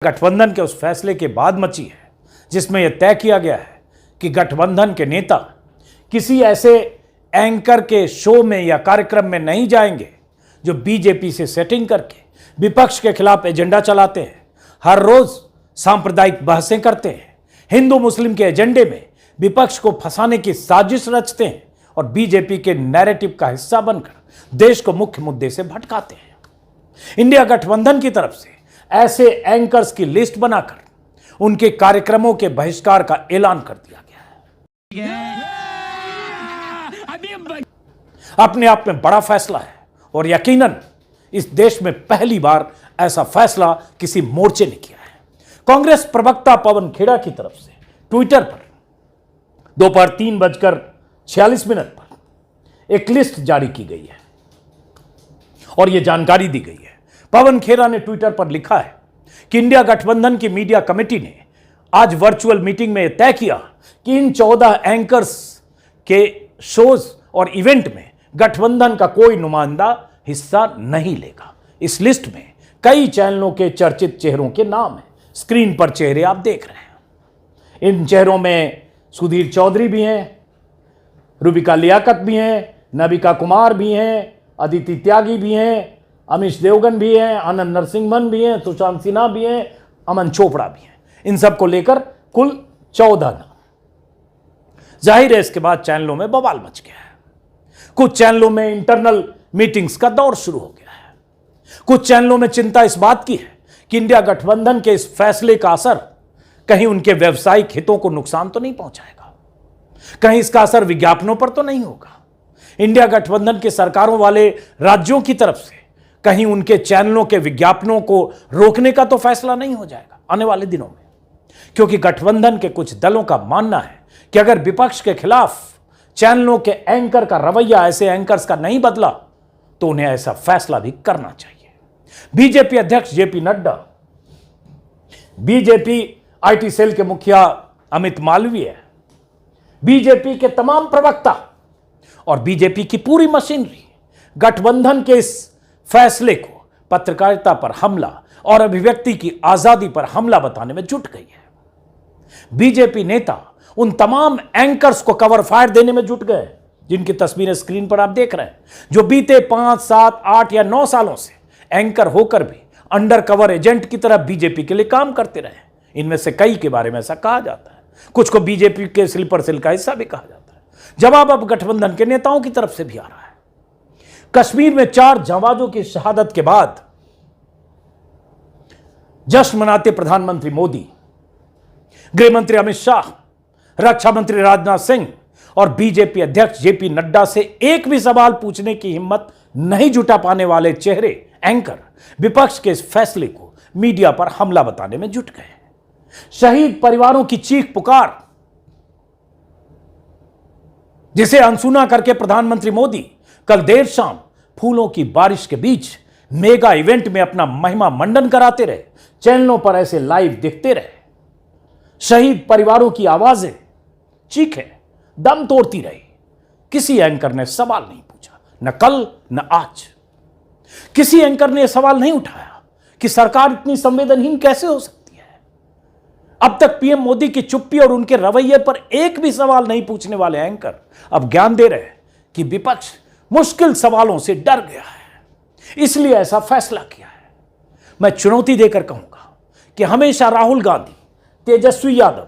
गठबंधन के उस फैसले के बाद मची है जिसमें यह तय किया गया है कि गठबंधन के नेता किसी ऐसे एंकर के शो में या कार्यक्रम में नहीं जाएंगे जो बीजेपी से सेटिंग करके विपक्ष के खिलाफ एजेंडा चलाते हैं, हर रोज सांप्रदायिक बहसें करते हैं, हिंदू मुस्लिम के एजेंडे में विपक्ष को फंसाने की साजिश रचते हैं और बीजेपी के नैरेटिव का हिस्सा बनकर देश को मुख्य मुद्दे से भटकाते हैं। इंडिया गठबंधन की तरफ से ऐसे एंकर्स की लिस्ट बनाकर उनके कार्यक्रमों के बहिष्कार का ऐलान कर दिया गया है। अपने आप में बड़ा फैसला है और यकीनन इस देश में पहली बार ऐसा फैसला किसी मोर्चे ने किया है। कांग्रेस प्रवक्ता पवन खेड़ा की तरफ से ट्विटर पर दोपहर 3:46 पर एक लिस्ट जारी की गई है और यह जानकारी दी गई है। पवन खेड़ा ने ट्विटर पर लिखा है कि इंडिया गठबंधन की मीडिया कमेटी ने आज वर्चुअल मीटिंग में तय किया कि इन 14 एंकर्स के शोज और इवेंट में गठबंधन का कोई नुमाइंदा हिस्सा नहीं लेगा। इस लिस्ट में कई चैनलों के चर्चित चेहरों के नाम हैं। स्क्रीन पर चेहरे आप देख रहे हैं। इन चेहरों में सुधीर चौधरी भी हैं, रूबिका लियाकत भी हैं, नबिका कुमार भी हैं, अदिति त्यागी भी हैं, अमीश देवगन भी हैं, आनंद नरसिंहमन भी हैं, सुशांत सिन्हा भी हैं, अमन चोपड़ा भी हैं। इन सबको लेकर कुल 14 नाम। जाहिर है इसके बाद चैनलों में बवाल मच गया है। कुछ चैनलों में इंटरनल मीटिंग्स का दौर शुरू हो गया है। कुछ चैनलों में चिंता इस बात की है कि इंडिया गठबंधन के इस फैसले का असर कहीं उनके व्यवसायिक हितों को नुकसान तो नहीं पहुंचाएगा, कहीं इसका असर विज्ञापनों पर तो नहीं होगा, इंडिया गठबंधन के सरकारों वाले राज्यों की तरफ से कहीं उनके चैनलों के विज्ञापनों को रोकने का तो फैसला नहीं हो जाएगा आने वाले दिनों में। क्योंकि गठबंधन के कुछ दलों का मानना है कि अगर विपक्ष के खिलाफ चैनलों के एंकर का रवैया ऐसे एंकर्स का नहीं बदला तो उन्हें ऐसा फैसला भी करना चाहिए। बीजेपी अध्यक्ष JP Nadda, BJP IT cell के मुखिया अमित मालवीय, बीजेपी के तमाम प्रवक्ता और बीजेपी की पूरी मशीनरी गठबंधन के इस फैसले को पत्रकारिता पर हमला और अभिव्यक्ति की आजादी पर हमला बताने में जुट गई है। बीजेपी नेता उन तमाम एंकर्स को कवर फायर देने में जुट गए जिनकी तस्वीरें स्क्रीन पर आप देख रहे हैं, जो बीते 5, 7, 8 या 9 सालों से एंकर होकर भी अंडर कवर एजेंट की तरह बीजेपी के लिए काम करते रहे। इनमें से कई के बारे में ऐसा कहा जाता है, कुछ को बीजेपी के स्लीपर सेल का हिस्सा भी कहा जाता है। जवाब अब गठबंधन के नेताओं की तरफ से भी आ रहा है। कश्मीर में 4 जाबाजों की शहादत के बाद जश्न मनाते प्रधानमंत्री मोदी, गृह मंत्री अमित शाह, रक्षा मंत्री राजनाथ सिंह और बीजेपी अध्यक्ष जेपी नड्डा से एक भी सवाल पूछने की हिम्मत नहीं जुटा पाने वाले चेहरे एंकर विपक्ष के इस फैसले को मीडिया पर हमला बताने में जुट गए। शहीद परिवारों की चीख पुकार जिसे अनसुना करके प्रधानमंत्री मोदी कल देर शाम फूलों की बारिश के बीच मेगा इवेंट में अपना महिमा मंडन कराते रहे, चैनलों पर ऐसे लाइव दिखते रहे। शहीद परिवारों की आवाजें, चीखें दम तोड़ती रही। किसी एंकर ने सवाल नहीं पूछा, न कल न आज। किसी एंकर ने सवाल नहीं उठाया कि सरकार इतनी संवेदनहीन कैसे हो सकती है। अब तक पीएम मोदी की चुप्पी और उनके रवैये पर एक भी सवाल नहीं पूछने वाले एंकर अब ज्ञान दे रहे हैं कि विपक्ष मुश्किल सवालों से डर गया है, इसलिए ऐसा फैसला किया है। मैं चुनौती देकर कहूंगा कि हमेशा राहुल गांधी, तेजस्वी यादव,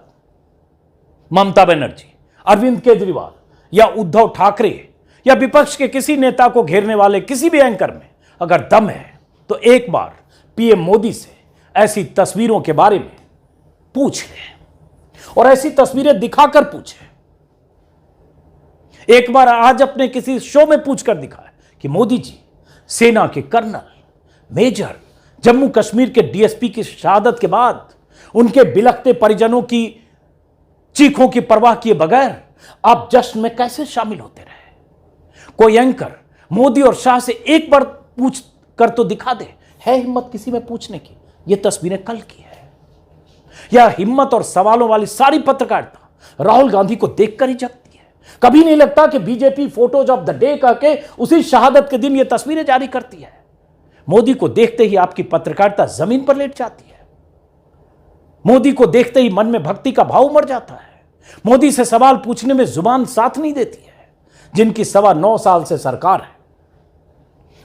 ममता बनर्जी, अरविंद केजरीवाल या उद्धव ठाकरे या विपक्ष के किसी नेता को घेरने वाले किसी भी एंकर में अगर दम है तो एक बार पीएम मोदी से ऐसी तस्वीरों के बारे में पूछ ले और ऐसी तस्वीरें दिखाकर पूछे। एक बार आज अपने किसी शो में पूछकर दिखाए कि मोदी जी, सेना के कर्नल, मेजर, जम्मू कश्मीर के डीएसपी की शहादत के बाद उनके बिलखते परिजनों की चीखों की परवाह किए बगैर आप जश्न में कैसे शामिल होते रहे। कोई एंकर मोदी और शाह से एक बार पूछ कर तो दिखा दे, है हिम्मत किसी में पूछने की? ये तस्वीरें कल की है। या हिम्मत और सवालों वाली सारी पत्रकारिता राहुल गांधी को देखकर ही जगती है। कभी नहीं लगता कि BJP photos of the day कहके उसी शहादत के दिन ये तस्वीरें जारी करती है। मोदी को देखते ही आपकी पत्रकारिता जमीन पर लेट जाती है। मोदी को देखते ही मन में भक्ति का भाव उमड़ जाता है। मोदी से सवाल पूछने में जुबान साथ नहीं देती है। जिनकी 9.25 साल से सरकार है,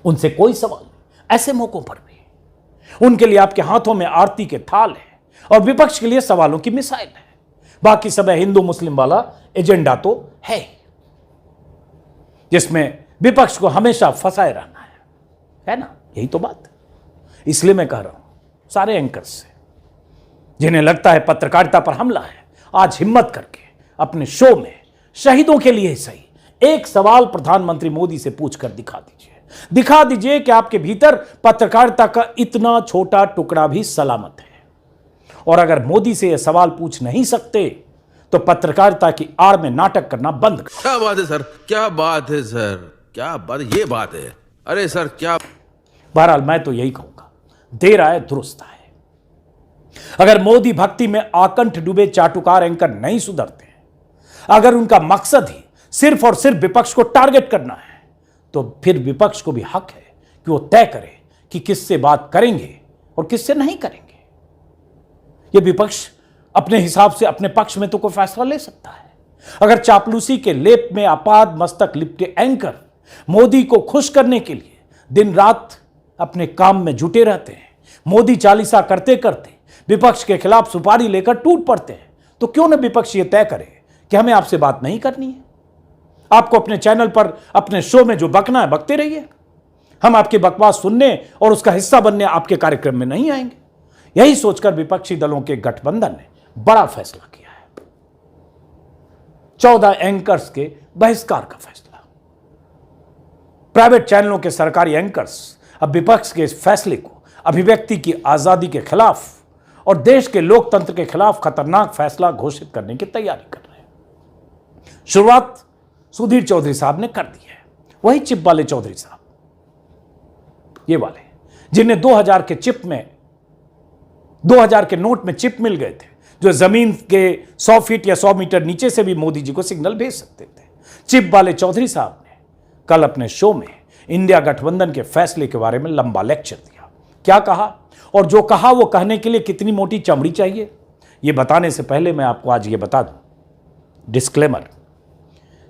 उनसे कोई सवाल नहीं। ऐसे मौकों पर भी उनके लिए आपके हाथों में आरती के थाल है और विपक्ष के लिए सवालों की मिसाइल है। बाकी समय हिंदू मुस्लिम वाला एजेंडा तो है जिसमें विपक्ष को हमेशा फंसाए रहना है ना? यही तो बात है। इसलिए मैं कह रहा हूं सारे एंकर्स से, जिन्हें लगता है पत्रकारिता पर हमला है, आज हिम्मत करके अपने शो में शहीदों के लिए ही सही एक सवाल प्रधानमंत्री मोदी से पूछकर दिखा दीजिए कि आपके भीतर पत्रकारिता का इतना छोटा टुकड़ा भी सलामत है। और अगर मोदी से यह सवाल पूछ नहीं सकते तो पत्रकारिता की आड़ में नाटक करना बंद करें। क्या बात है सर, क्या बात है सर, क्या बात, ये बात है। अरे सर क्या। बहरहाल मैं तो यही कहूंगा, देर आए दुरुस्त आए। अगर मोदी भक्ति में आकंठ डूबे चाटुकार एंकर नहीं सुधरते, अगर उनका मकसद ही सिर्फ और सिर्फ विपक्ष को टारगेट करना है, तो फिर विपक्ष को भी हक है कि वो तय करे कि किससे बात करेंगे और किससे नहीं करेंगे। ये विपक्ष अपने हिसाब से अपने पक्ष में तो कोई फैसला ले सकता है। अगर चापलूसी के लेप में आपाद मस्तक लिपटे एंकर मोदी को खुश करने के लिए दिन रात अपने काम में जुटे रहते हैं, मोदी चालीसा करते करते विपक्ष के खिलाफ सुपारी लेकर टूट पड़ते हैं, तो क्यों न विपक्ष ये तय करे कि हमें आपसे बात नहीं करनी है। आपको अपने चैनल पर अपने शो में जो बकना है बकते रहिए, हम आपकी बकवास सुनने और उसका हिस्सा बनने आपके कार्यक्रम में नहीं आएंगे। यही सोचकर विपक्षी दलों के गठबंधन ने बड़ा फैसला किया है, 14 एंकर्स के बहिष्कार का फैसला। प्राइवेट चैनलों के सरकारी एंकर्स अब विपक्ष के इस फैसले को अभिव्यक्ति की आजादी के खिलाफ और देश के लोकतंत्र के खिलाफ खतरनाक फैसला घोषित करने की तैयारी कर रहे हैं। शुरुआत सुधीर चौधरी साहब ने कर दी है, वही चिप वाले चौधरी साहब, ये वाले जिन्हें 2000 के नोट में चिप मिल गए थे, जो जमीन के 100 फीट या 100 मीटर नीचे से भी मोदी जी को सिग्नल भेज सकते थे। चिप वाले चौधरी साहब ने कल अपने शो में इंडिया गठबंधन के फैसले के बारे में लंबा लेक्चर दिया। क्या कहा और जो कहा वो कहने के लिए कितनी मोटी चमड़ी चाहिए, ये बताने से पहले मैं आपको आज ये बता दूं डिस्क्लेमर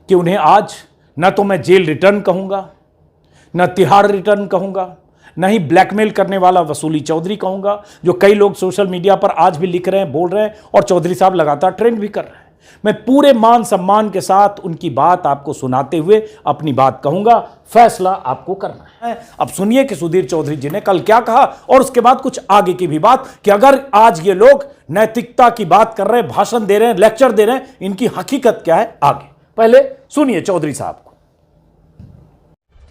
कि उन्हें आज न तो मैं जेल रिटर्न कहूंगा, न तिहाड़ रिटर्न कहूंगा, न ही ब्लैकमेल करने वाला वसूली चौधरी कहूंगा, जो कई लोग सोशल मीडिया पर आज भी लिख रहे हैं, बोल रहे हैं और चौधरी साहब लगातार ट्रेंड भी कर रहे हैं। मैं पूरे मान सम्मान के साथ उनकी बात आपको सुनाते हुए अपनी बात कहूंगा, फैसला आपको करना है। अब सुनिए कि सुधीर चौधरी जी ने कल क्या कहा और उसके बाद कुछ आगे की भी बात कि अगर आज ये लोग नैतिकता की बात कर रहे हैं, भाषण दे रहे हैं, लेक्चर दे रहे हैं, इनकी हकीकत क्या है आगे। पहले सुनिए चौधरी साहब को।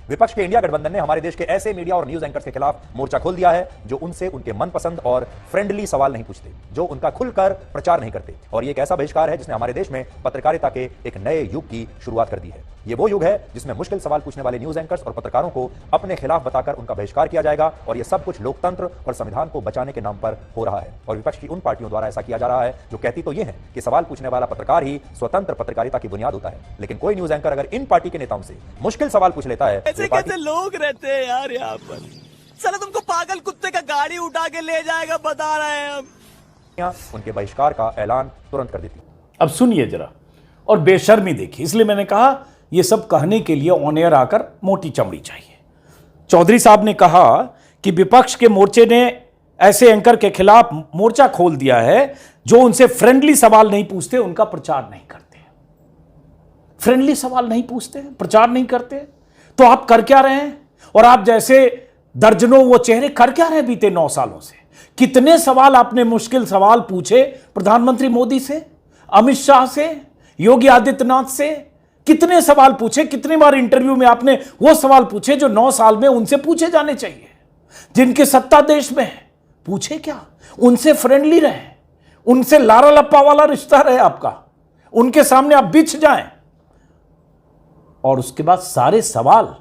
विपक्ष के इंडिया गठबंधन ने हमारे देश के ऐसे मीडिया और न्यूज एंकर्स के खिलाफ मोर्चा खोल दिया है जो उनसे उनके मनपसंद और फ्रेंडली सवाल नहीं पूछते, जो उनका खुलकर प्रचार नहीं करते। और ये एक ऐसा बहिष्कार है जिसने हमारे देश में पत्रकारिता के एक नए युग की शुरुआत कर दी है। ये वो युग है जिसमें मुश्किल सवाल पूछने वाले न्यूज एंकर्स और पत्रकारों को अपने खिलाफ बताकर उनका बहिष्कार किया जाएगा। और ये सब कुछ लोकतंत्र और संविधान को बचाने के नाम पर हो रहा है। और विपक्ष की उन पार्टियों द्वारा ऐसा किया जा रहा है जो कहती तो ये है कि सवाल पूछने वाला पत्रकार ही स्वतंत्र पत्रकारिता की बुनियाद होता है। लेकिन कोई न्यूज एंकर अगर इन पार्टी के नेताओं से मुश्किल सवाल पूछ लेता है, कैसे लोग रहते हैं यार यहाँ पर, साला तुमको पागल कुत्ते का गाड़ी उठा के ले जाएगा, बता रहे हैं हम। उनके बहिष्कार का ऐलान तुरंत कर देती। अब सुनिए जरा और बेशर्मी देखिए, इसलिए मैंने कहा ये सब कहने के लिए ऑन एयर आकर मोटी चमड़ी चाहिए। चौधरी साहब ने कहा कि विपक्ष के मोर्चे ने ऐसे एंकर के खिलाफ मोर्चा खोल दिया है जो उनसे फ्रेंडली सवाल नहीं पूछते, उनका प्रचार नहीं करते। फ्रेंडली सवाल नहीं पूछते, प्रचार नहीं करते, तो आप कर क्या रहे हैं? और आप जैसे दर्जनों वो चेहरे कर क्या रहे बीते 9 सालों से? कितने सवाल आपने मुश्किल सवाल पूछे प्रधानमंत्री मोदी से, अमित शाह से, योगी आदित्यनाथ से? कितने सवाल पूछे? कितनी बार इंटरव्यू में आपने वो सवाल पूछे जो 9 साल में उनसे पूछे जाने चाहिए, जिनके सत्ता देश में है? पूछे क्या? उनसे फ्रेंडली रहे, उनसे लारा लप्पा वाला रिश्ता रहे आपका, उनके सामने आप बिछ जाएं। और उसके बाद सारे सवाल,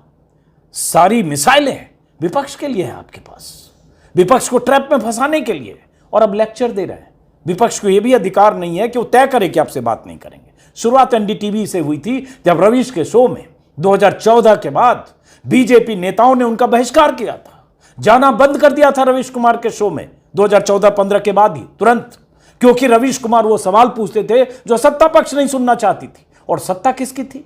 सारी मिसाइलें विपक्ष के लिए हैं आपके पास, विपक्ष को ट्रैप में फंसाने के लिए। और अब लेक्चर दे रहे हैं। विपक्ष को यह भी अधिकार नहीं है कि वो तय करे कि आपसे बात नहीं करेंगे। शुरुआत एनडीटीवी से हुई थी जब रवीश के शो में 2014 के बाद बीजेपी नेताओं ने उनका बहिष्कार किया था, जाना बंद कर दिया था रवीश कुमार के शो में 2014-15 के बाद ही तुरंत। क्योंकि रवीश कुमार वो सवाल पूछते थे जो सत्ता पक्ष नहीं सुनना चाहती थी। और सत्ता किसकी थी?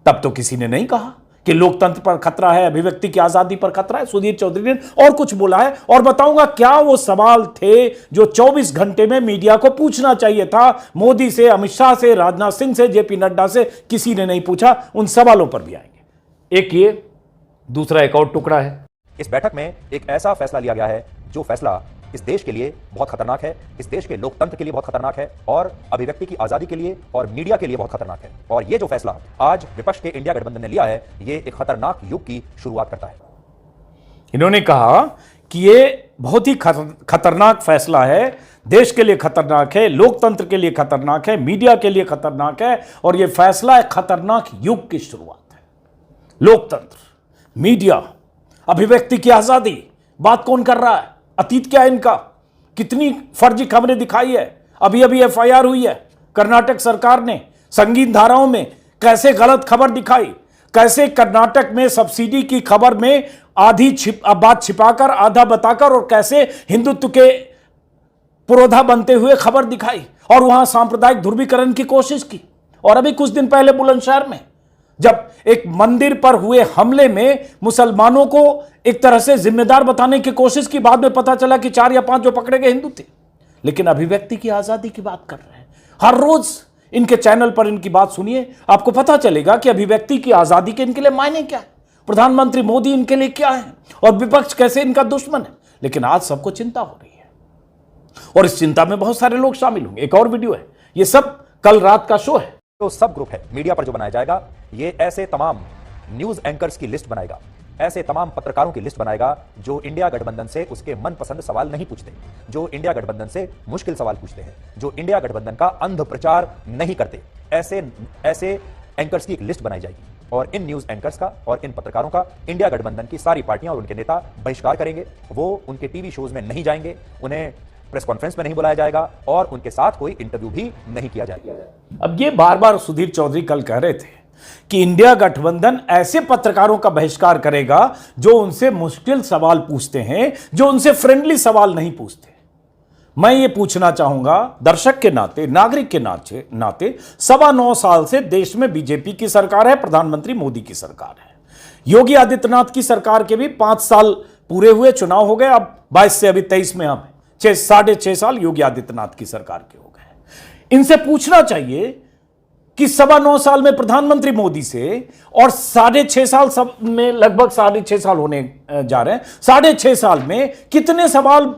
तब तो किसी ने नहीं कहा कि लोकतंत्र पर खतरा है, अभिव्यक्ति की आजादी पर खतरा है। सुधीर चौधरी ने और कुछ बोला है, और बताऊंगा क्या वो सवाल थे जो 24 घंटे में मीडिया को पूछना चाहिए था। मोदी से, अमित शाह से, राजनाथ सिंह से, जेपी नड्डा से किसी ने नहीं पूछा। उन सवालों पर भी आएंगे। एक ये, दूसरा एक और टुकड़ा है। इस बैठक में एक ऐसा फैसला लिया गया है जो फैसला इस देश के लिए बहुत खतरनाक है, इस देश के लोकतंत्र के लिए बहुत खतरनाक है, और अभिव्यक्ति की आजादी के लिए और मीडिया के लिए बहुत खतरनाक है। और ये जो फैसला आज विपक्ष के इंडिया गठबंधन ने लिया है, ये एक खतरनाक युग की शुरुआत करता है। इन्होंने कहा कि ये बहुत ही खतरनाक फैसला है, देश के लिए खतरनाक है, लोकतंत्र के लिए खतरनाक है, मीडिया के लिए खतरनाक है, और यह फैसला एक खतरनाक युग की शुरुआत है। लोकतंत्र, मीडिया, अभिव्यक्ति की आजादी, बात कौन कर रहा है? अतीत क्या है इनका? कितनी फर्जी खबरें दिखाई है। अभी अभी एफआईआर हुई है कर्नाटक सरकार ने, संगीत धाराओं में कैसे गलत खबर दिखाई, कैसे कर्नाटक में सब्सिडी की खबर में आधी बात छिपाकर, आधा बताकर, और कैसे हिंदुत्व के पुरोधा बनते हुए खबर दिखाई, और वहां सांप्रदायिक ध्रुवीकरण की कोशिश की। और अभी कुछ दिन पहले बुलंदशहर में जब एक मंदिर पर हुए हमले में मुसलमानों को एक तरह से जिम्मेदार बताने की कोशिश की, बाद में पता चला कि 4 या 5 जो पकड़े गए हिंदू थे। लेकिन अभिव्यक्ति की आजादी की बात कर रहे हैं। हर रोज इनके चैनल पर इनकी बात सुनिए, आपको पता चलेगा कि अभिव्यक्ति की आजादी के इनके लिए मायने क्या है, प्रधानमंत्री मोदी इनके लिए क्या है, और विपक्ष कैसे इनका दुश्मन है। लेकिन आज सबको चिंता हो रही है, और इस चिंता में बहुत सारे लोग शामिल होंगे। एक और वीडियो है, ये सब कल रात का शो है। तो सब ग्रुप है मीडिया पर जो बनाया जाएगा, ये ऐसे तमाम न्यूज एंकर्स की लिस्ट बनाएगा, ऐसे तमाम पत्रकारों की लिस्ट बनाएगा जो इंडिया गठबंधन से उसके मनपसंद सवाल नहीं पूछते, जो इंडिया गठबंधन से मुश्किल सवाल पूछते हैं, जो इंडिया गठबंधन का अंध प्रचार नहीं करते। ऐसे एंकर्स की एक लिस्ट बनाई जाएगी, और इन न्यूज एंकर्स का और इन पत्रकारों का इंडिया गठबंधन की सारी पार्टियां और उनके नेता बहिष्कार करेंगे। वो उनके टीवी शोज में नहीं जाएंगे, उन्हें प्रेस कॉन्फ्रेंस में नहीं बुलाया जाएगा, और उनके साथ कोई इंटरव्यू भी नहीं किया जाएगा। अब ये बार बार सुधीर चौधरी कल कह रहे थे कि इंडिया गठबंधन ऐसे पत्रकारों का बहिष्कार करेगा जो उनसे मुश्किल सवाल पूछते हैं, जो उनसे फ्रेंडली सवाल नहीं पूछते। मैं ये पूछना चाहूंगा दर्शक के नाते, नागरिक के नाते, 9.25 साल से देश में बीजेपी की सरकार है, प्रधानमंत्री मोदी की सरकार है। योगी आदित्यनाथ की सरकार के भी 5 साल पूरे हुए, चुनाव हो गए, अब 22 से अभी 23 में हम 6.5 साल योगी आदित्यनाथ की सरकार के हो गए। इनसे पूछना चाहिए कि 9.25 साल में प्रधानमंत्री मोदी से, और 6.5 साल सब में, लगभग 6.5 साल होने जा रहे हैं, 6.5 साल में कितने सवाल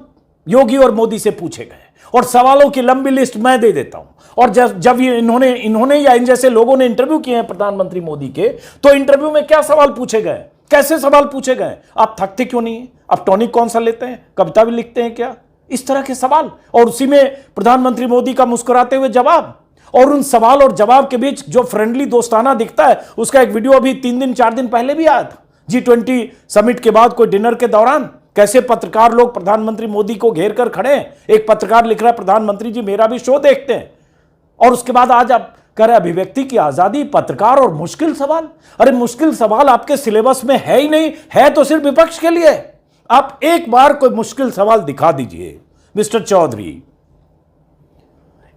योगी और मोदी से पूछे गए। और सवालों की लंबी लिस्ट मैं दे देता हूं। और जब ये इन्होंने या इन जैसे लोगों ने इंटरव्यू किए हैं प्रधानमंत्री मोदी के, तो इंटरव्यू में क्या सवाल पूछे गए, कैसे सवाल पूछे गए, आप थकते क्यों नहीं है, आप टॉनिक कौन सा लेते हैं, कविता भी लिखते हैं क्या, इस तरह के सवाल। और उसी में प्रधानमंत्री मोदी का मुस्कुराते हुए जवाब, और उन सवाल और जवाब के बीच जो फ्रेंडली दोस्ताना दिखता है, उसका एक वीडियो अभी 3 दिन 4 दिन पहले भी आया था। G20 समिट के बाद कोई डिनर के दौरान कैसे पत्रकार लोग प्रधानमंत्री मोदी को घेर कर खड़े हैं। एक पत्रकार लिख रहा है, प्रधानमंत्री जी मेरा भी शो देखते हैं। और उसके बाद आज आप कह रहे अभिव्यक्ति की आजादी, पत्रकार और मुश्किल सवाल। अरे मुश्किल सवाल आपके सिलेबस में है ही नहीं, है तो सिर्फ विपक्ष के लिए। आप एक बार कोई मुश्किल सवाल दिखा दीजिए मिस्टर चौधरी,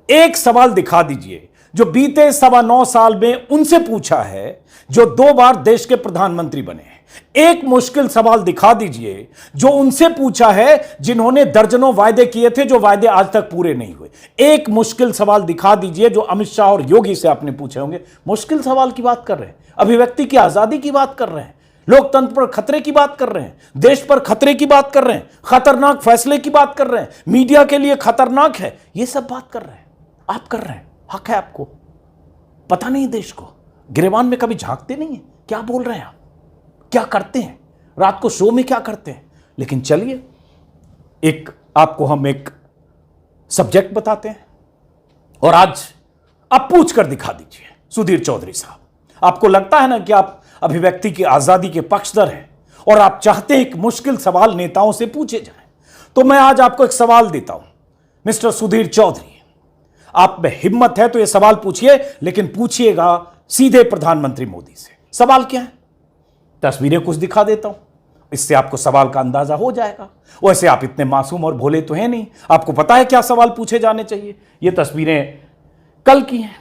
एक सवाल दिखा दीजिए जो बीते 9.25 साल में उनसे पूछा है जो 2 बार देश के प्रधानमंत्री बने। एक मुश्किल सवाल दिखा दीजिए जो उनसे पूछा है जिन्होंने दर्जनों वायदे किए थे, जो वायदे आज तक पूरे नहीं हुए। एक मुश्किल सवाल दिखा दीजिए जो अमित शाह और योगी से आपने पूछे होंगे। मुश्किल सवाल की बात कर रहे हैं, अभिव्यक्ति की आजादी की बात कर रहे हैं, लोकतंत्र पर खतरे की बात कर रहे हैं, देश पर खतरे की बात कर रहे हैं, खतरनाक फैसले की बात कर रहे हैं, मीडिया के लिए खतरनाक है, ये सब बात कर रहे हैं। आप कर रहे हैं, हक है आपको। पता नहीं देश को, गिरेबान में कभी झांकते नहीं है, क्या बोल रहे हैं आप, क्या करते हैं, रात को शो में क्या करते हैं। लेकिन चलिए एक आपको हम एक सब्जेक्ट बताते हैं, और आज आप पूछ कर दिखा दीजिए सुधीर चौधरी साहब। आपको लगता है ना कि आप अभिव्यक्ति की आजादी के पक्षधर हैं और आप चाहते हैं कि मुश्किल सवाल नेताओं से पूछे जाएं, तो मैं आज आपको एक सवाल देता हूं मिस्टर सुधीर चौधरी, आप में हिम्मत है तो यह सवाल पूछिए, लेकिन पूछिएगा सीधे प्रधानमंत्री मोदी से। सवाल क्या है, तस्वीरें कुछ दिखा देता हूं, इससे आपको सवाल का अंदाजा हो जाएगा। वैसे आप इतने मासूम और भोले तो हैं नहीं, आपको पता है क्या सवाल पूछे जाने चाहिए। ये तस्वीरें कल की हैं,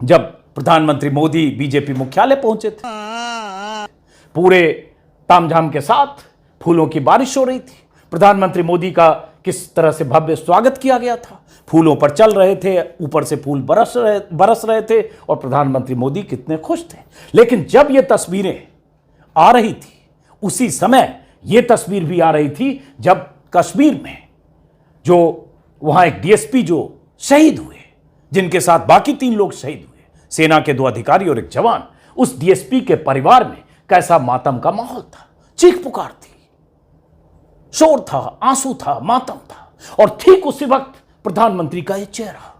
जब प्रधानमंत्री मोदी बीजेपी मुख्यालय पहुंचे थे। पूरे तामझाम के साथ फूलों की बारिश हो रही थी। प्रधानमंत्री मोदी का किस तरह से भव्य स्वागत किया गया था, फूलों पर चल रहे थे, ऊपर से फूल बरस रहे थे और प्रधानमंत्री मोदी कितने खुश थे। लेकिन जब ये तस्वीरें आ रही थी, उसी समय ये तस्वीर भी आ रही थी जब कश्मीर में जो वहां एक डीएसपी जो शहीद हुए, जिनके साथ बाकी 3 लोग शहीद हुए, सेना के 2 अधिकारी और एक जवान, उस डीएसपी के परिवार में कैसा मातम का माहौल था। चीख पुकार थी, शोर था, आंसू था, मातम था। और ठीक उसी वक्त प्रधानमंत्री का यह चेहरा,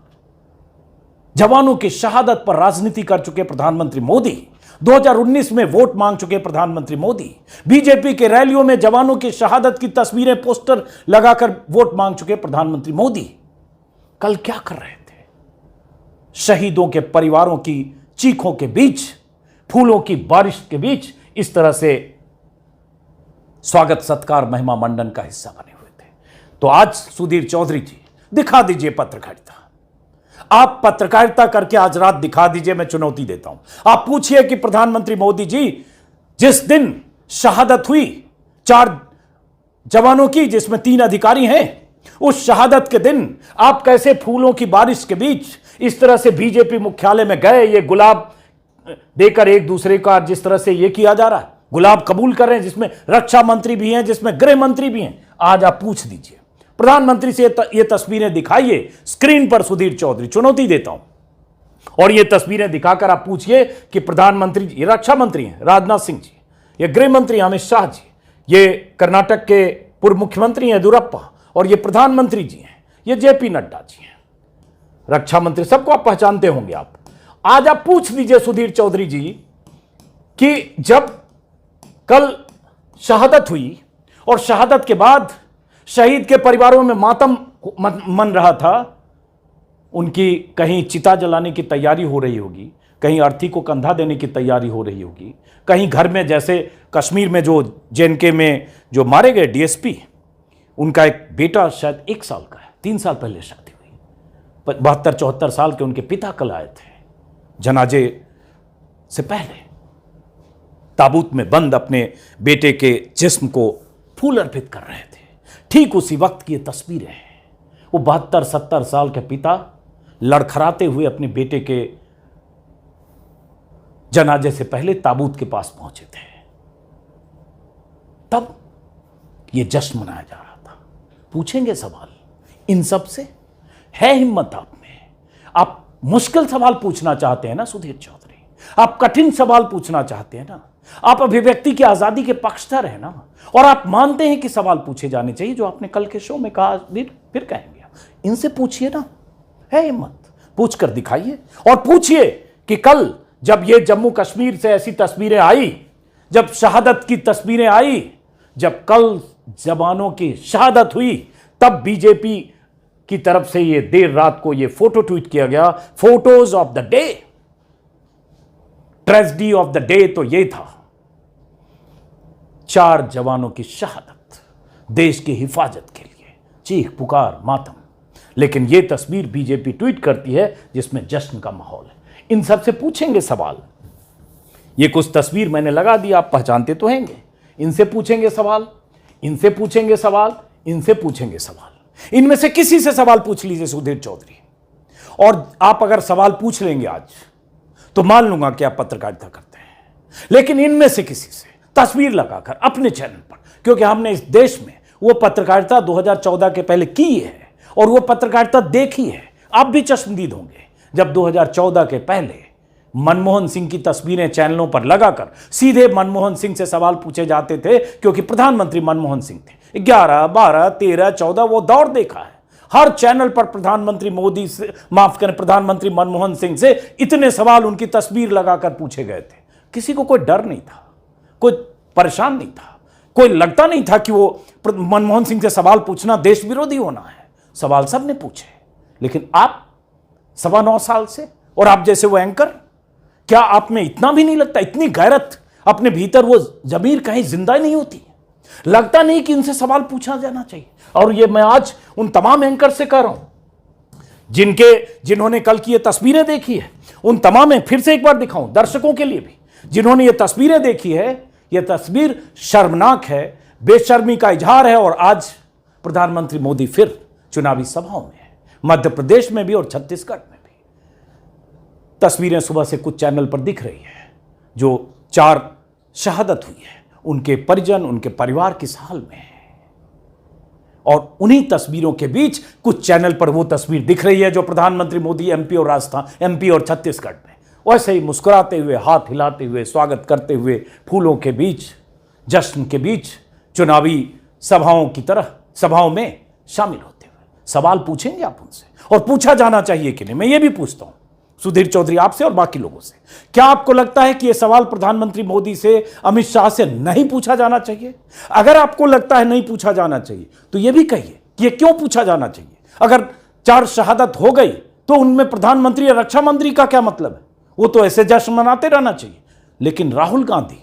जवानों की शहादत पर राजनीति कर चुके प्रधानमंत्री मोदी, 2019 में वोट मांग चुके प्रधानमंत्री मोदी, बीजेपी के रैलियों में जवानों की शहादत की तस्वीरें, पोस्टर लगाकर वोट मांग चुके प्रधानमंत्री मोदी, कल क्या कर रहे थे? शहीदों के परिवारों की चीखों के बीच, फूलों की बारिश के बीच इस तरह से स्वागत सत्कार महिमा मंडन का हिस्सा बने हुए थे। तो आज सुधीर चौधरी जी, दिखा दीजिए पत्रकारिता। आप पत्रकारिता करके आज रात दिखा दीजिए, मैं चुनौती देता हूं। आप पूछिए कि प्रधानमंत्री मोदी जी, जिस दिन शहादत हुई 4 जवानों की, जिसमें 3 अधिकारी हैं, उस शहादत के दिन आप कैसे फूलों की बारिश के बीच इस तरह से बीजेपी मुख्यालय में गए, ये गुलाब देकर एक दूसरे का जिस तरह से ये किया जा रहा है, गुलाब कबूल कर रहे हैं, जिसमें रक्षा मंत्री भी हैं, जिसमें गृह मंत्री भी हैं। आज आप पूछ दीजिए प्रधानमंत्री से, ये तस्वीरें दिखाइए स्क्रीन पर। सुधीर चौधरी, चुनौती देता हूं। और ये तस्वीरें दिखाकर आप पूछिए कि प्रधानमंत्री, ये रक्षा मंत्री हैं राजनाथ सिंह जी, ये गृह मंत्री अमित शाह जी, ये कर्नाटक के पूर्व मुख्यमंत्री हैं येदियुरप्पा, और ये प्रधानमंत्री जी हैं, ये जेपी नड्डा जी हैं, रक्षा मंत्री, सबको आप पहचानते होंगे। आप आज आप पूछ लीजिए सुधीर चौधरी जी कि जब कल शहादत हुई और शहादत के बाद शहीद के परिवारों में मातम मन रहा था, उनकी कहीं चिता जलाने की तैयारी हो रही होगी, कहीं अर्थी को कंधा देने की तैयारी हो रही होगी, कहीं घर में, जैसे कश्मीर में जो जेएनके में जो मारे गए डीएसपी, उनका एक बेटा शायद 1 साल का है, 3 साल पहले शादी हुई, 72-74 साल के उनके पिता कल आए थे जनाजे से पहले, ताबूत में बंद अपने बेटे के जिस्म को फूल अर्पित कर रहे थे। ठीक उसी वक्त की ये तस्वीरें हैं। वो 72-70 साल के पिता लड़खड़ाते हुए अपने बेटे के जनाजे से पहले ताबूत के पास पहुंचे थे। तब ये जश्न मनाया जा रहा था। पूछेंगे सवाल इन सब से? है हिम्मत आप में? आप मुश्किल सवाल पूछना चाहते हैं ना सुधीर चौधरी? आप कठिन सवाल पूछना चाहते हैं ना? आप अभिव्यक्ति की आजादी के पक्षधर हैं ना? और आप मानते हैं कि सवाल पूछे जाने चाहिए, जो आपने कल के शो में कहा, फिर कहेंगे। इनसे पूछिए ना, है हिम्मत? पूछकर दिखाइए। और पूछिए कि कल जब ये जम्मू कश्मीर से ऐसी तस्वीरें आई, जब शहादत की तस्वीरें आई, जब कल जवानों की शहादत हुई, तब बीजेपी की तरफ से ये देर रात को ये फोटो ट्वीट किया गया, photos of the day. Tragedy of the day तो ये था, 4 जवानों की शहादत देश की हिफाजत के लिए, चीख पुकार मातम। लेकिन यह तस्वीर बीजेपी ट्वीट करती है जिसमें जश्न का माहौल है। इन सब से पूछेंगे सवाल। ये कुछ तस्वीर मैंने लगा दी, आप पहचानते तो हैंगे। इनसे पूछेंगे सवाल, इनसे पूछेंगे सवाल, इनसे पूछेंगे सवाल। इनमें से किसी से सवाल पूछ लीजिए सुधीर चौधरी, और आप अगर सवाल पूछ लेंगे आज तो मान लूंगा कि आप पत्रकारिता करते हैं। लेकिन इनमें से किसी से तस्वीर लगाकर अपने चैनल पर, क्योंकि हमने इस देश में वो पत्रकारिता 2014 के पहले की है और वो पत्रकारिता देखी है। आप भी चश्मदीद होंगे जब 2014 के पहले मनमोहन सिंह की तस्वीरें चैनलों पर लगाकर सीधे मनमोहन सिंह से सवाल पूछे जाते थे, क्योंकि प्रधानमंत्री मनमोहन सिंह थे। 11, 12, 13, 14 वो दौर देखा है। हर चैनल पर प्रधानमंत्री मोदी से, माफ करें, प्रधानमंत्री मनमोहन सिंह से इतने सवाल उनकी तस्वीर लगाकर पूछे गए थे। किसी को कोई डर नहीं था, कोई परेशान नहीं था, कोई लगता नहीं था कि वो मनमोहन सिंह से सवाल पूछना देश विरोधी होना है। सवाल सबने पूछे। लेकिन आप 9.25 साल से, और आप जैसे वो एंकर, क्या आप में इतना भी नहीं लगता, इतनी गैरत अपने भीतर वो जमीर कहीं जिंदा ही नहीं होती? लगता नहीं कि इनसे सवाल पूछा जाना चाहिए? और ये मैं आज उन तमाम एंकर से कह रहा हूं जिन्होंने कल की ये तस्वीरें देखी है, उन तमाम, फिर से एक बार दिखाऊं दर्शकों के लिए भी, जिन्होंने ये तस्वीरें देखी है, ये तस्वीर शर्मनाक है, बेशर्मी का इजहार है। और आज प्रधानमंत्री मोदी फिर चुनावी सभाओं में है, मध्य प्रदेश में भी और छत्तीसगढ़ में भी। तस्वीरें सुबह से कुछ चैनल पर दिख रही है, जो 4 शहादत हुई है, उनके परिजन, उनके परिवार किस हाल में है। और उन्हीं तस्वीरों के बीच कुछ चैनल पर वो तस्वीर दिख रही है जो प्रधानमंत्री मोदी एमपी और छत्तीसगढ़ में वैसे ही मुस्कुराते हुए, हाथ हिलाते हुए, स्वागत करते हुए, फूलों के बीच, जश्न के बीच, चुनावी सभाओं में शामिल होते हुए। सवाल पूछेंगे आप उनसे, और पूछा जाना चाहिए कि नहीं? मैं ये भी पूछता हूं सुधीर चौधरी आपसे और बाकी लोगों से, क्या आपको लगता है कि यह सवाल प्रधानमंत्री मोदी से, अमित शाह से नहीं पूछा जाना चाहिए? अगर आपको लगता है नहीं पूछा जाना चाहिए तो यह भी कहिए कि यह क्यों पूछा जाना चाहिए। अगर 4 शहादत हो गई तो उनमें प्रधानमंत्री या रक्षा मंत्री का क्या मतलब है? वो तो ऐसे जश्न मनाते रहना चाहिए। लेकिन राहुल गांधी,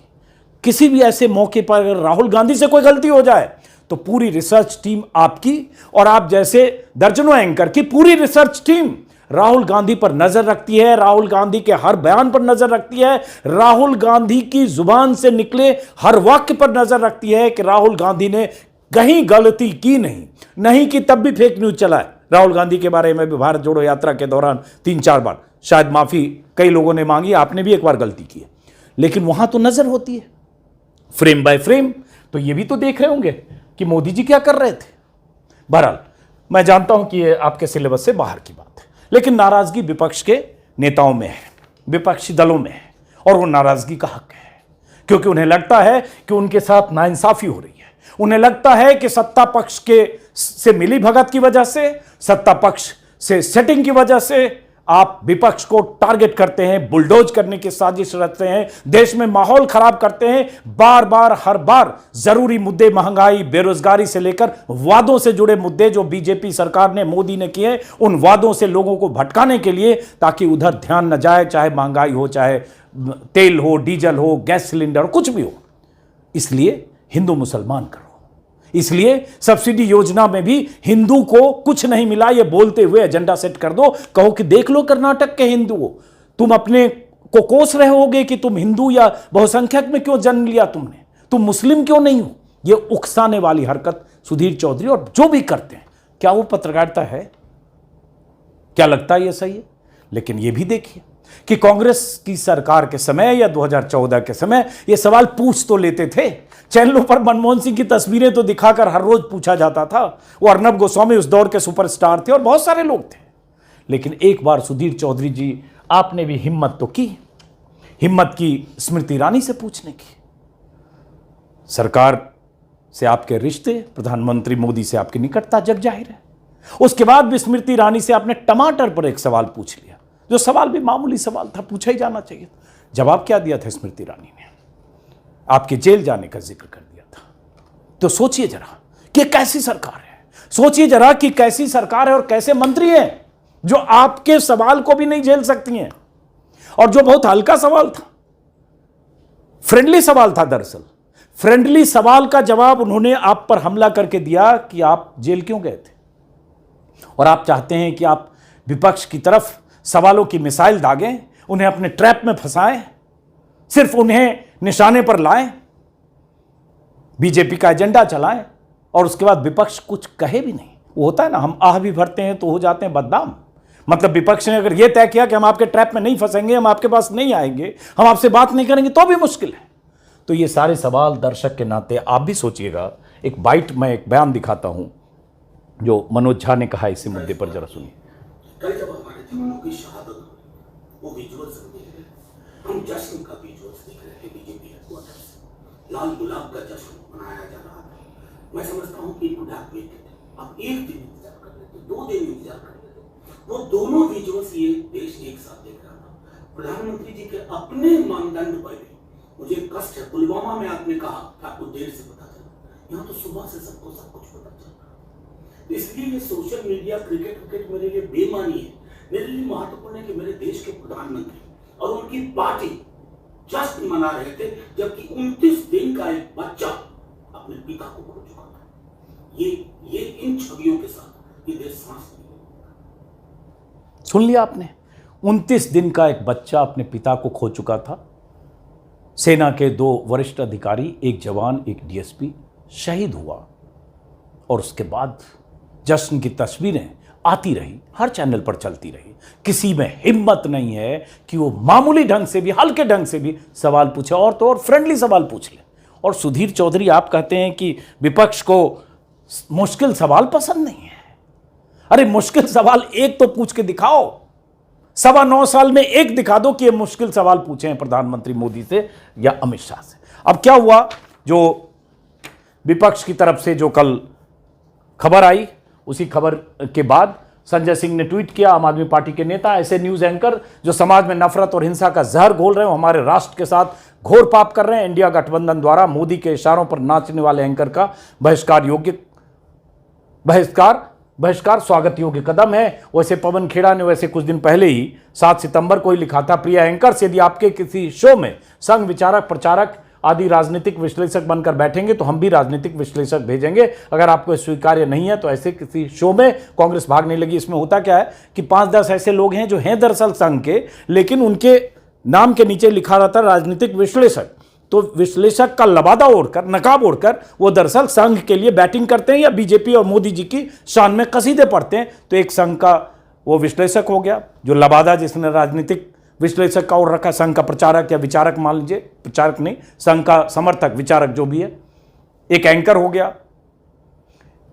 किसी भी ऐसे मौके पर अगर राहुल गांधी से कोई गलती हो जाए तो पूरी रिसर्च टीम आपकी और आप जैसे दर्जनों एंकर की पूरी रिसर्च टीम राहुल गांधी पर नजर रखती है, राहुल गांधी के हर बयान पर नजर रखती है, राहुल गांधी की जुबान से निकले हर वाक्य पर नजर रखती है कि राहुल गांधी ने कहीं गलती की नहीं की तब भी फेक न्यूज चला है। राहुल गांधी के बारे में भी भारत जोड़ो यात्रा के दौरान 3-4 बार शायद माफी कई लोगों ने मांगी, आपने भी एक बार गलती की है, लेकिन वहां तो नजर होती है फ्रेम बाय फ्रेम। तो ये भी तो देख रहे होंगे कि मोदी जी क्या कर रहे थे। बहरहाल मैं जानता हूं कि ये आपके सिलेबस से बाहर की बात है, लेकिन नाराजगी विपक्ष के नेताओं में है, विपक्षी दलों में है, और वो नाराजगी का हक है, क्योंकि उन्हें लगता है कि उनके साथ नाइंसाफी हो रही है। उन्हें लगता है कि सत्ता पक्ष से मिली भगत की वजह से, सत्ता पक्ष से सेटिंग की वजह से आप विपक्ष को टारगेट करते हैं, बुलडोज करने की साजिश रचते हैं, देश में माहौल खराब करते हैं। बार बार हर बार जरूरी मुद्दे, महंगाई, बेरोजगारी से लेकर वादों से जुड़े मुद्दे जो बीजेपी सरकार ने, मोदी ने किए, उन वादों से लोगों को भटकाने के लिए, ताकि उधर ध्यान न जाए, चाहे महंगाई हो, चाहे तेल हो, डीजल हो, गैस सिलेंडर हो, कुछ भी हो। इसलिए हिंदू मुसलमान करो, इसलिए सब्सिडी योजना में भी हिंदू को कुछ नहीं मिला, ये बोलते हुए एजेंडा सेट कर दो। कहो कि देख लो कर्नाटक के हिंदू हो, तुम अपने को कोस रहे होगे कि तुम हिंदू या बहुसंख्यक में क्यों जन्म लिया तुमने, तुम मुस्लिम क्यों नहीं हो। ये उकसाने वाली हरकत सुधीर चौधरी और जो भी करते हैं, क्या वो पत्रकारिता है? क्या लगता है ये सही है? लेकिन ये भी देखिए कि कांग्रेस की सरकार के समय या 2014 के समय ये सवाल पूछ तो लेते थे। चैनलों पर मनमोहन सिंह की तस्वीरें तो दिखाकर हर रोज पूछा जाता था। वो अर्नब गोस्वामी उस दौर के सुपरस्टार थे और बहुत सारे लोग थे। लेकिन एक बार सुधीर चौधरी जी, आपने भी हिम्मत तो की, हिम्मत की स्मृति ईरानी से पूछने की। सरकार से आपके रिश्ते, प्रधानमंत्री मोदी से आपकी निकटता जग जाहिर है। उसके बाद भी स्मृति ईरानी से आपने टमाटर पर एक सवाल पूछ लिया, जो सवाल भी मामूली सवाल था, पूछा ही जाना चाहिए था। जवाब क्या दिया था स्मृति ईरानी ने? आपके जेल जाने का जिक्र कर दिया था। तो सोचिए जरा कि कैसी सरकार है, सोचिए जरा कि कैसी सरकार है और कैसे मंत्री हैं जो आपके सवाल को भी नहीं झेल सकती हैं। और जो बहुत हल्का सवाल था, फ्रेंडली सवाल था, दरअसल फ्रेंडली सवाल का जवाब उन्होंने आप पर हमला करके दिया कि आप जेल क्यों गए थे। और आप चाहते हैं कि आप विपक्ष की तरफ सवालों की मिसाइल दागें, उन्हें अपने ट्रैप में फंसाएं, सिर्फ उन्हें निशाने पर लाएं, बीजेपी का एजेंडा चलाएं, और उसके बाद विपक्ष कुछ कहे भी नहीं। वो होता है ना, हम आह भी भरते हैं तो हो जाते हैं बदनाम। मतलब विपक्ष ने अगर यह तय किया कि हम आपके ट्रैप में नहीं फंसेंगे, हम आपके पास नहीं आएंगे, हम आपसे बात नहीं करेंगे, तो भी मुश्किल है। तो ये सारे सवाल दर्शक के नाते आप भी सोचिएगा। एक बाइट, मैं एक बयान दिखाता हूं जो मनोज झा ने कहा इसी मुद्दे पर, जरा सुनिए। कल जब हमारे जवानों की शहादत हुई, वो विजुअल्स हम देख रहे हैं, हम जश्न का विजुअल्स देख रहे हैं बीजेपी हेडक्वार्टर से। लाल गुलाब का जश्न मनाया जा रहा है। मैं समझता हूँ कि आप एक दिन इंतजार कर लेते, 2 दिन इंतजार कर लेते, वो दोनों विजुअल्स ये देश एक साथ देख रहा था। प्रधानमंत्री जी के अपने मानदंड पर भी मुझे कष्ट है। पुलवामा में आपने कहा कि आपको देर से पता चला, यहाँ तो सुबह से सबको सब कुछ पता चल रहा। इसलिए ये सोशल मीडिया, क्रिकेट मेरे लिए बेमानी है। मेरे लिए महत्वपूर्ण है कि मेरे देश के प्रधानमंत्री और उनकी पार्टी जश्न मना रहे थे, जबकि 29 दिन का एक बच्चा अपने पिता को खो चुका था। ये इन छवियों के साथ ये देश सांस नहीं लेगा। सुन लिया आपने, 29 दिन का एक बच्चा अपने पिता को खो चुका था। सेना के 2 वरिष्ठ अधिकारी, एक जवान, एक डीएसपी शहीद हुआ, और उसके बाद जश्न की तस्वीरें आती रही, हर चैनल पर चलती रही। किसी में हिम्मत नहीं है कि वो मामूली ढंग से भी, हल्के ढंग से भी सवाल पूछे, और तो और फ्रेंडली सवाल पूछ ले। और सुधीर चौधरी, आप कहते हैं कि विपक्ष को मुश्किल सवाल पसंद नहीं है। अरे मुश्किल सवाल एक तो पूछ के दिखाओ, 9.25 साल में एक दिखा दो कि ये मुश्किल सवाल पूछे हैं प्रधानमंत्री मोदी से या अमित शाह से। अब क्या हुआ, जो विपक्ष की तरफ से जो कल खबर आई, उसी खबर के बाद संजय सिंह ने ट्वीट किया, आम आदमी पार्टी के नेता, ऐसे न्यूज एंकर जो समाज में नफरत और हिंसा का जहर घोल रहे हो, हमारे राष्ट्र के साथ घोर पाप कर रहे हैं। इंडिया गठबंधन द्वारा मोदी के इशारों पर नाचने वाले एंकर का बहिष्कार स्वागत योग्य कदम है। वैसे पवन खेड़ा ने वैसे कुछ दिन पहले ही 7 सितंबर को ही लिखा था, प्रिय एंकर्स, यदि आपके किसी शो में संघ विचारक, प्रचारक आदि राजनीतिक विश्लेषक बनकर बैठेंगे तो हम भी राजनीतिक विश्लेषक भेजेंगे। अगर आपको स्वीकार्य नहीं है तो ऐसे किसी शो में कांग्रेस भागने लगी। इसमें होता क्या है कि 5-10 ऐसे लोग हैं जो हैं दरअसल संघ के, लेकिन उनके नाम के नीचे लिखा रहता है राजनीतिक विश्लेषक। तो विश्लेषक का लबादा ओढ़कर, नकाब ओढ़कर वो दरअसल संघ के लिए बैटिंग करते हैं या बीजेपी और मोदी जी की शान में कसीदे पढ़ते हैं। तो एक संघ का वो विश्लेषक हो गया, जो लबादा जिसने राजनीतिक विश्लेषक का ओढ़ रखा, संघ का प्रचारक या विचारक मान लीजिए, प्रचारक नहीं, संघ का समर्थक, विचारक जो भी है। एक एंकर हो गया,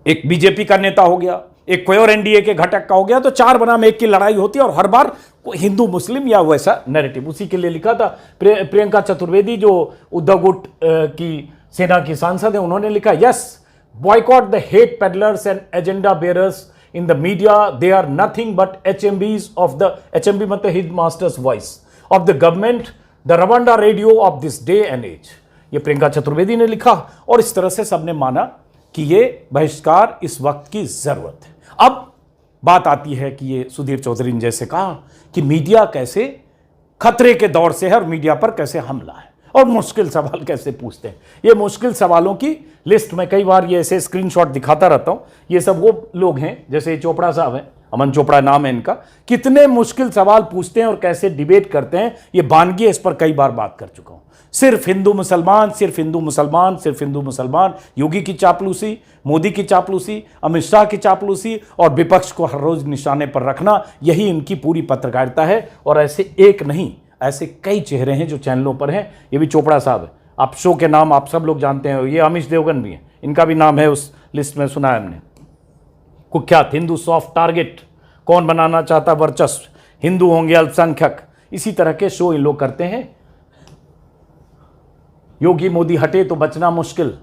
एक बीजेपी का नेता हो गया, एक कोई और एनडीए के घटक का हो गया। तो 4 बनाम 1 की लड़ाई होती है, और हर बार हिंदू मुस्लिम या वैसा नैरेटिव। उसी के लिए लिखा था प्रियंका चतुर्वेदी, जो उद्धव गुट की सेना की सांसद है, उन्होंने लिखा, yes, boycott the hate peddlers and agenda bearers in the media. They are nothing but HMBs of the HMB मतलब headmaster's voice of the government, the Ravanda radio of this day and age। ये प्रियंका चतुर्वेदी ने लिखा, और इस तरह से सबने माना कि ये बहिष्कार इस वक्त की जरूरत है। अब बात आती है कि ये सुधीर चौधरी ने जैसे कहा कि मीडिया कैसे खतरे के दौर से है और मीडिया पर कैसे हमला है और मुश्किल सवाल कैसे पूछते हैं। ये मुश्किल सवालों की लिस्ट में कई बार ये ऐसे स्क्रीनशॉट दिखाता रहता हूं। ये सब वो लोग हैं, जैसे चोपड़ा साहब हैं, अमन चोपड़ा नाम है इनका, कितने मुश्किल सवाल पूछते हैं और कैसे डिबेट करते हैं। ये बानगी, इस पर कई बार बात कर चुका हूं। सिर्फ हिंदू मुसलमान, सिर्फ हिंदू मुसलमान, सिर्फ हिंदू मुसलमान, योगी की चापलूसी, मोदी की चापलूसी, अमित शाह की चापलूसी, और विपक्ष को हर रोज निशाने पर रखना, यही इनकी पूरी पत्रकारिता है। और ऐसे एक नहीं, ऐसे कई चेहरे हैं जो चैनलों पर हैं। ये भी चोपड़ा साहब है, आप शो के नाम आप सब लोग जानते हैं। ये अमीश देवगन भी है, इनका भी नाम है उस लिस्ट में, सुना है हमने। कुख्यात हिंदू सॉफ्ट टारगेट, कौन बनाना चाहता वर्चस्व, हिंदू होंगे अल्पसंख्यक, इसी तरह के शो इन लोग करते हैं। योगी मोदी हटे तो बचना मुश्किल,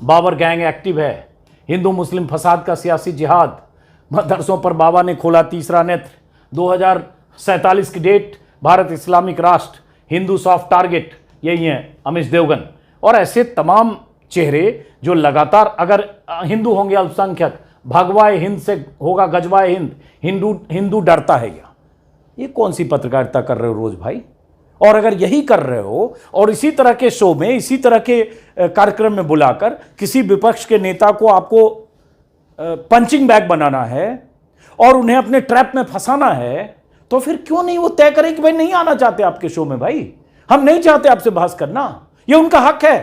बाबर गैंग एक्टिव है, हिंदू मुस्लिम फसाद का सियासी जिहाद, मदरसों पर बाबा ने खोला तीसरा नेत्र, 2047 की डेट, भारत इस्लामिक राष्ट्र, हिंदू सॉफ्ट टारगेट, यही है अमीश देवगन। और ऐसे तमाम चेहरे जो लगातार, अगर हिंदू होंगे अल्पसंख्यक, भगवाए हिंद से होगा गजवाए हिंद, हिंदू डरता है क्या? ये कौन सी पत्रकारिता कर रहे हो रोज भाई? और अगर यही कर रहे हो और इसी तरह के शो में, इसी तरह के कार्यक्रम में बुलाकर किसी विपक्ष के नेता को आपको पंचिंग बैग बनाना है और उन्हें अपने ट्रैप में फंसाना है, तो फिर क्यों नहीं वो तय करें कि भाई नहीं आना चाहते आपके शो में, भाई हम नहीं चाहते आपसे बहस करना। ये उनका हक है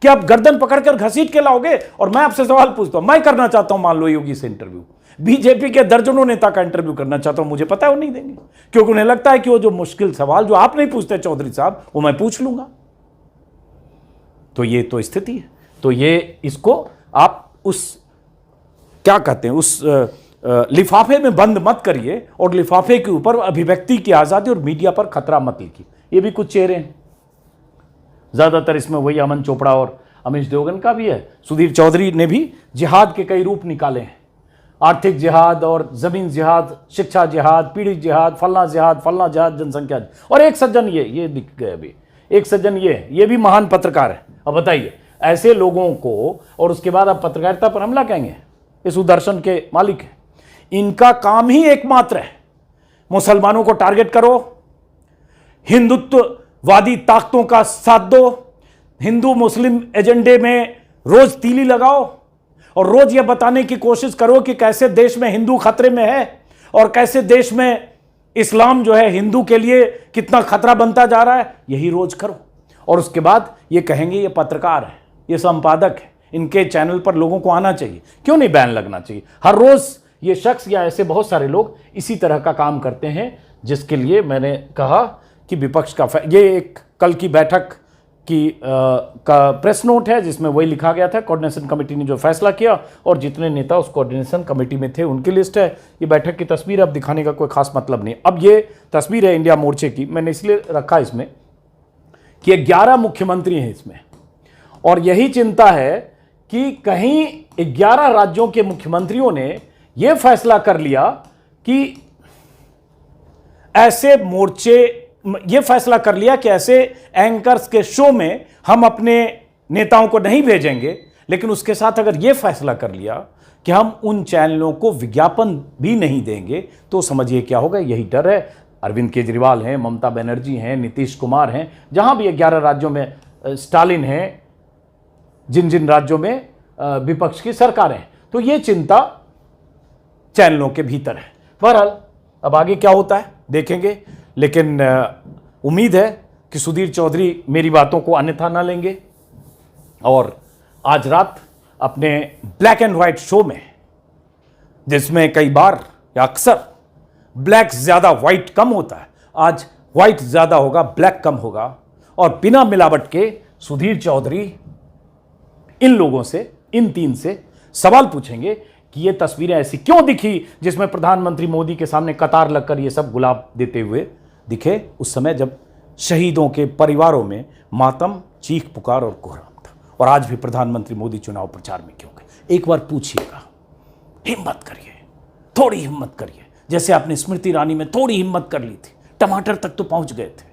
कि आप गर्दन पकड़कर घसीट के लाओगे और मैं आपसे सवाल पूछता हूं। मैं करना चाहता हूं मान लो योगी से इंटरव्यू, बीजेपी के दर्जनों नेता का इंटरव्यू करना चाहता हूं, मुझे पता है वो नहीं देंगे, क्योंकि उन्हें लगता है कि वो जो मुश्किल सवाल जो आप नहीं पूछते चौधरी साहब, वो मैं पूछ लूंगा। तो ये तो स्थिति है। तो ये इसको आप उस क्या कहते हैं, उस लिफाफे में बंद मत करिए और लिफाफे के ऊपर अभिव्यक्ति की आजादी और मीडिया पर खतरा मत लिखिए। ये भी कुछ चेहरे हैं, ज्यादातर इसमें वही अमन चोपड़ा और अमीश देवगन का भी है। सुधीर चौधरी ने भी जिहाद के कई रूप निकाले हैं, आर्थिक जिहाद और जमीन जिहाद, शिक्षा जिहाद, पीड़ित जिहाद, फलना जिहाद, जनसंख्या। और एक सज्जन ये दिख गए अभी, एक सज्जन ये भी महान पत्रकार है। अब बताइए ऐसे लोगों को, और उसके बाद आप पत्रकारिता पर हमला कहेंगे, ये सुदर्शन के मालिक है। इनका काम ही एकमात्र है, मुसलमानों को टारगेट करो, हिंदुत्व वादी ताकतों का साथ दो, हिंदू मुस्लिम एजेंडे में रोज तीली लगाओ और रोज यह बताने की कोशिश करो कि कैसे देश में हिंदू खतरे में है और कैसे देश में इस्लाम जो है हिंदू के लिए कितना खतरा बनता जा रहा है। यही रोज करो और उसके बाद ये कहेंगे ये पत्रकार है, ये संपादक है, इनके चैनल पर लोगों को आना चाहिए। क्यों नहीं बैन लगना चाहिए? हर रोज ये शख्स या ऐसे बहुत सारे लोग इसी तरह का काम करते हैं, जिसके लिए मैंने कहा कि विपक्ष का ये एक कल की बैठक का प्रेस नोट है, जिसमें वही लिखा गया था कोऑर्डिनेशन कमेटी ने जो फैसला किया और जितने नेता उस कोऑर्डिनेशन कमेटी में थे उनकी लिस्ट है। ये बैठक की तस्वीर अब दिखाने का कोई खास मतलब नहीं। अब ये तस्वीर है इंडिया मोर्चे की, मैंने इसलिए रखा इसमें कि 11 मुख्यमंत्री हैं इसमें, और यही चिंता है कि कहीं 11 राज्यों के मुख्यमंत्रियों ने यह फैसला कर लिया कि ऐसे मोर्चे, यह फैसला कर लिया कि ऐसे एंकर्स के शो में हम अपने नेताओं को नहीं भेजेंगे, लेकिन उसके साथ अगर यह फैसला कर लिया कि हम उन चैनलों को विज्ञापन भी नहीं देंगे, तो समझिए क्या होगा। यही डर है। अरविंद केजरीवाल हैं, ममता बनर्जी हैं, नीतीश कुमार हैं, जहां भी 11 राज्यों में स्टालिन हैं, जिन जिन राज्यों में विपक्ष की सरकारें हैं, तो ये चिंता चैनलों के भीतर है। बहरहाल अब आगे क्या होता है देखेंगे, लेकिन उम्मीद है कि सुधीर चौधरी मेरी बातों को अन्यथा ना लेंगे और आज रात अपने ब्लैक एंड व्हाइट शो में, जिसमें कई बार या अक्सर ब्लैक ज्यादा व्हाइट कम होता है, आज व्हाइट ज्यादा होगा, ब्लैक कम होगा, और बिना मिलावट के सुधीर चौधरी इन लोगों से, इन 3 से सवाल पूछेंगे कि ये तस्वीरें ऐसी क्यों दिखी जिसमें प्रधानमंत्री मोदी के सामने कतार लगकर ये सब गुलाब देते हुए दिखे, उस समय जब शहीदों के परिवारों में मातम, चीख पुकार और कोहराम था। और आज भी प्रधानमंत्री मोदी चुनाव प्रचार में क्यों गए? एक बार पूछिएगा, हिम्मत करिए, थोड़ी हिम्मत करिए, जैसे आपने स्मृति ईरानी में थोड़ी हिम्मत कर ली थी। टमाटर तक तो पहुंच गए थे,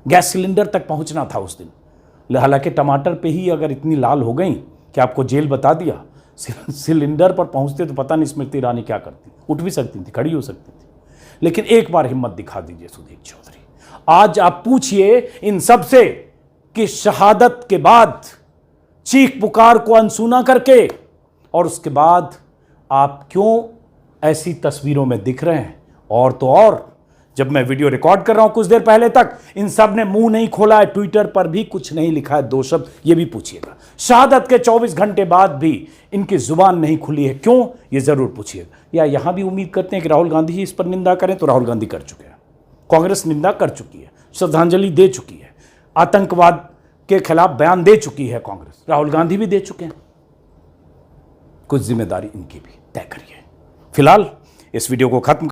गैस सिलेंडर तक पहुंचना था उस दिन। हालांकि टमाटर पे ही अगर इतनी लाल हो गई कि आपको जेल बता दिया, सिलेंडर पर पहुंचते तो पता नहीं स्मृति ईरानी क्या करती, उठ भी सकती थी, खड़ी हो सकती थी। लेकिन एक बार हिम्मत दिखा दीजिए सुधीर चौधरी। आज आप पूछिए इन सब से कि शहादत के बाद चीख पुकार को अनसुना करके और उसके बाद आप क्यों ऐसी तस्वीरों में दिख रहे हैं। और तो और जब मैं वीडियो रिकॉर्ड कर रहा हूं कुछ देर पहले तक इन सब ने मुंह नहीं खोला है, ट्विटर पर भी कुछ नहीं लिखा है 2 शब्द, ये भी पूछिएगा। शहादत के 24 घंटे बाद भी इनकी जुबान नहीं खुली है, क्यों, ये जरूर पूछिएगा। या यहां भी उम्मीद करते हैं कि राहुल गांधी ही इस पर निंदा करें, तो राहुल गांधी कर चुके हैं, कांग्रेस निंदा कर चुकी है, श्रद्धांजलि दे चुकी है, आतंकवाद के खिलाफ बयान दे चुकी है कांग्रेस, राहुल गांधी भी दे चुके हैं। कुछ जिम्मेदारी इनकी भी तय करिए। फिलहाल इस वीडियो को खत्म